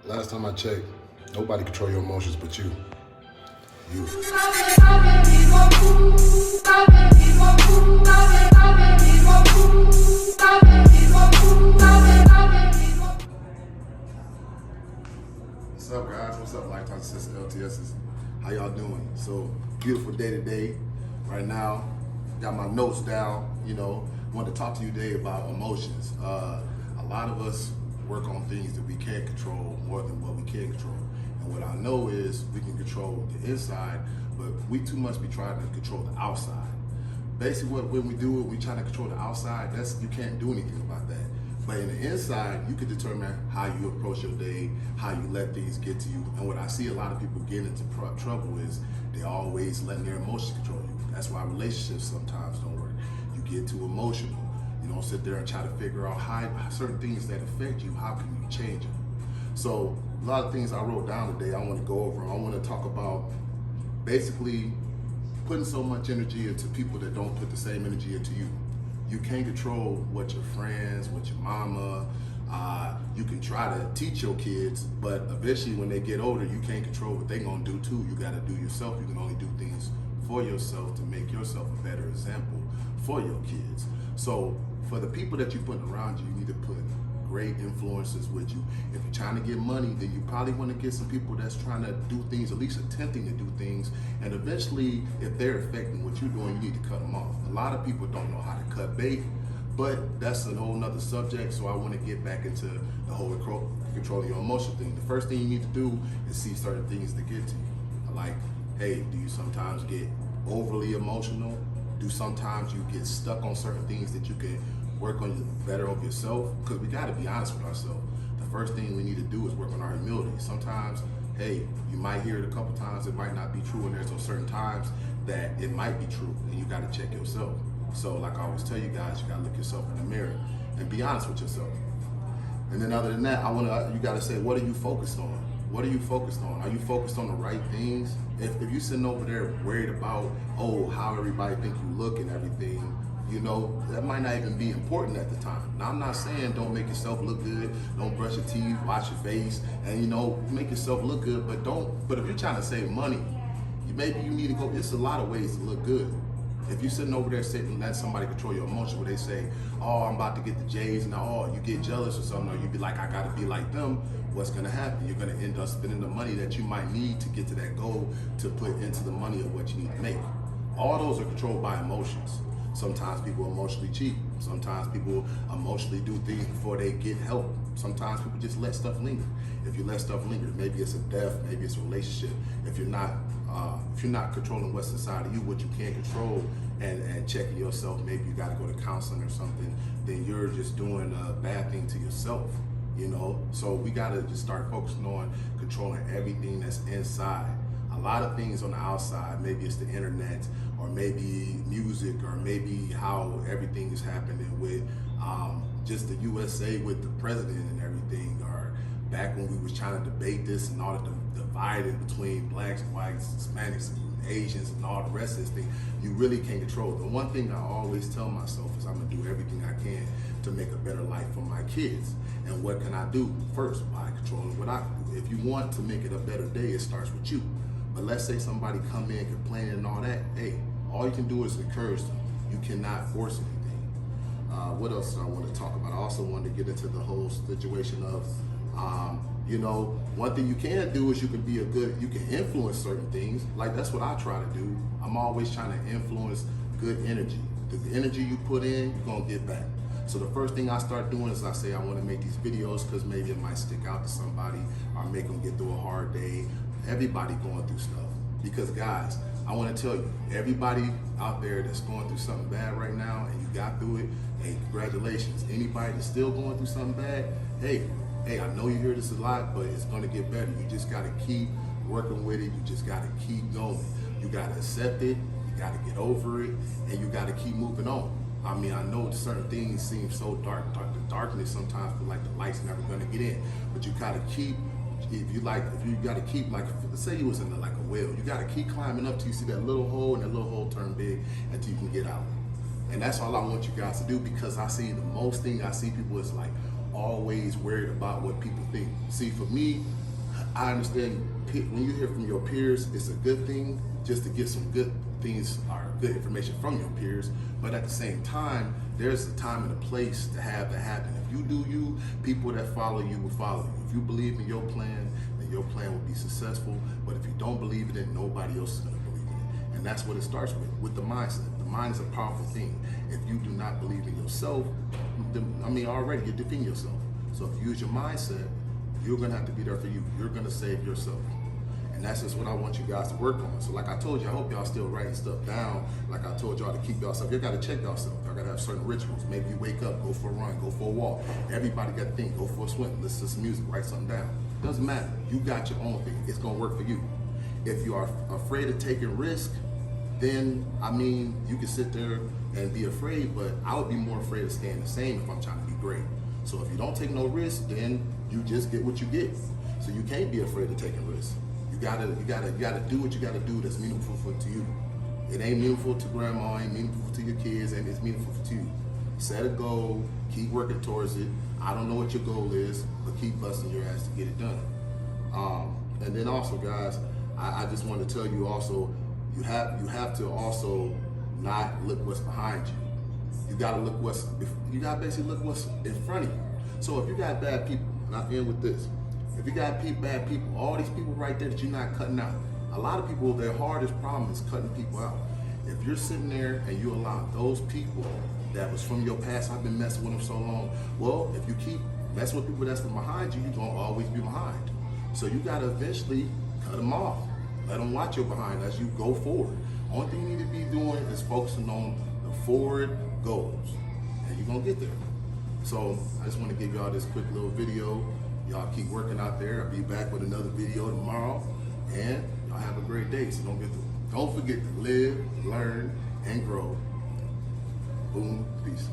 Last time I checked, nobody control your emotions but you. You. What's up, guys? What's up, Lifetime Success LTSs? How y'all doing? So, beautiful day today. Right now, got my notes down. Want to talk to you today about emotions. A lot of us work on things that we can't control more than what we can control. And what I know is we can control the inside, but we too much be trying to control the outside. Basically, when we do it, we try to control the outside. You can't do anything about that. But in the inside, you can determine how you approach your day, how you let things get to you. And what I see a lot of people get into trouble is they always letting their emotions control you. That's why relationships sometimes don't work. You get too emotional. You don't sit there and try to figure out how certain things that affect you, how can you change them? So a lot of things I wrote down today I want to go over. I want to talk about basically putting so much energy into people that don't put the same energy into you. You can't control what your friends, what your mama, you can try to teach your kids, but eventually when they get older, you can't control what they're gonna do too. You gotta do yourself. You can only do things for yourself to make yourself a better example for your kids. So for the people that you put around you, you need to put great influences with you. If you're trying to get money, then you probably want to get some people that's trying to do things, at least attempting to do things, and eventually if they're affecting what you're doing, you need to cut them off. A lot of people don't know how to cut bait, but that's a whole nother subject, so I want to get back into the whole controlling your emotional thing. The first thing you need to do is see certain things to get to you. Like, hey, do you sometimes get overly emotional? Do sometimes you get stuck on certain things that you can work on better of yourself? Because we got to be honest with ourselves. The first thing we need to do is work on our humility. Sometimes, hey, you might hear it a couple times, it might not be true, and there's those certain times that it might be true, and you got to check yourself. So like I always tell you guys, you got to look yourself in the mirror and be honest with yourself. And then other than that, you got to say, what are you focused on? What are you focused on? Are you focused on the right things? If you're sitting over there worried about, how everybody think you look and everything, that might not even be important at the time. Now, I'm not saying don't make yourself look good, don't brush your teeth, wash your face, and make yourself look good, but if you're trying to save money, maybe you need to go, there's a lot of ways to look good. If you're sitting over there sitting and let somebody control your emotion where they say, I'm about to get the J's, and you get jealous or something, or you be like, I gotta be like them, what's gonna happen? You're gonna end up spending the money that you might need to get to that goal to put into the money of what you need to make. All those are controlled by emotions. Sometimes people emotionally cheat. Sometimes people emotionally do things before they get help. Sometimes people just let stuff linger. If you let stuff linger, maybe it's a death, maybe it's a relationship. If you're not controlling what's inside of you, what you can't control, and checking yourself, maybe you got to go to counseling or something, then you're just doing a bad thing to yourself. So we got to just start focusing on controlling everything that's inside. A lot of things on the outside, maybe it's the internet, or maybe music, or maybe how everything is happening with just the USA with the president and everything, or back when we was trying to debate this and all the dividing between blacks, whites, Hispanics, and Asians, and all the rest of this thing, you really can't control. The one thing I always tell myself is I'm gonna do everything I can to make a better life for my kids. And what can I do? First, by controlling what I can do. If you want to make it a better day, it starts with you. But let's say somebody come in complaining and all that, hey, all you can do is encourage them. You cannot force anything. What else do I want to talk about? I also wanted to get into the whole situation of, one thing you can do is you can influence certain things. Like that's what I try to do. I'm always trying to influence good energy. The energy you put in, you're gonna get back. So the first thing I start doing is I say I want to make these videos because maybe it might stick out to somebody or make them get through a hard day. Everybody going through stuff. Because guys, I want to tell you, everybody out there that's going through something bad right now and you got through it, hey, congratulations. Anybody that's still going through something bad, hey, I know you hear this a lot, but it's going to get better. You just got to keep working with it. You just got to keep going. You got to accept it. You got to get over it, and you got to keep moving on. I mean, I know certain things seem so dark. The darkness sometimes feel like the light's never going to get in, but you got to keep. If you got to keep, like, let's say you was in like a well, you got to keep climbing up till you see that little hole, and that little hole turn big until you can get out. And that's all I want you guys to do, because I see the most thing I see people is like, always worried about what people think. See, for me, I understand when you hear from your peers, it's a good thing just to get some good things or good information from your peers. But at the same time, there's a time and a place to have that happen. If you do you, people that follow you will follow you. If you believe in your plan, then your plan will be successful. But if you don't believe in it, nobody else is going to believe in it. And that's what it starts with the mindset. The mind is a powerful thing. If you do not believe in yourself, already you're defeating yourself. So if you use your mindset, you're going to have to be there for you. You're going to save yourself. And that's just what I want you guys to work on. So like I told you, I hope y'all still writing stuff down. Like I told y'all to keep yourself. You got to check yourself. Y'all got to have certain rituals. Maybe you wake up, go for a run, go for a walk. Everybody got to think, go for a swim, listen to some music, write something down. Doesn't matter. You got your own thing. It's going to work for you. If you are afraid of taking risk, then you can sit there and be afraid, but I would be more afraid of staying the same if I'm trying to be great. So if you don't take no risk, then you just get what you get. So you can't be afraid of taking risks. You gotta do what you gotta do that's meaningful to you. It ain't meaningful to grandma, ain't meaningful to your kids, and it's meaningful to you. Set a goal, keep working towards it. I don't know what your goal is, but keep busting your ass to get it done. And then also, guys, I just want to tell you also, you have to also not look what's behind you. You gotta basically look what's in front of you. So if you got bad people, and I'll end with this. If you got bad people, all these people right there that you're not cutting out. A lot of people, their hardest problem is cutting people out. If you're sitting there and you allow those people that was from your past, I've been messing with them so long. Well, if you keep messing with people that's from behind you, you're gonna always be behind. So you gotta eventually cut them off. Let them watch your behind as you go forward. Only thing you need to be doing is focusing on the forward goals, and you're gonna get there. So I just want to give y'all this quick little video. Y'all keep working out there. I'll be back with another video tomorrow, and y'all have a great day. So don't forget to live, learn, and grow. Boom, peace.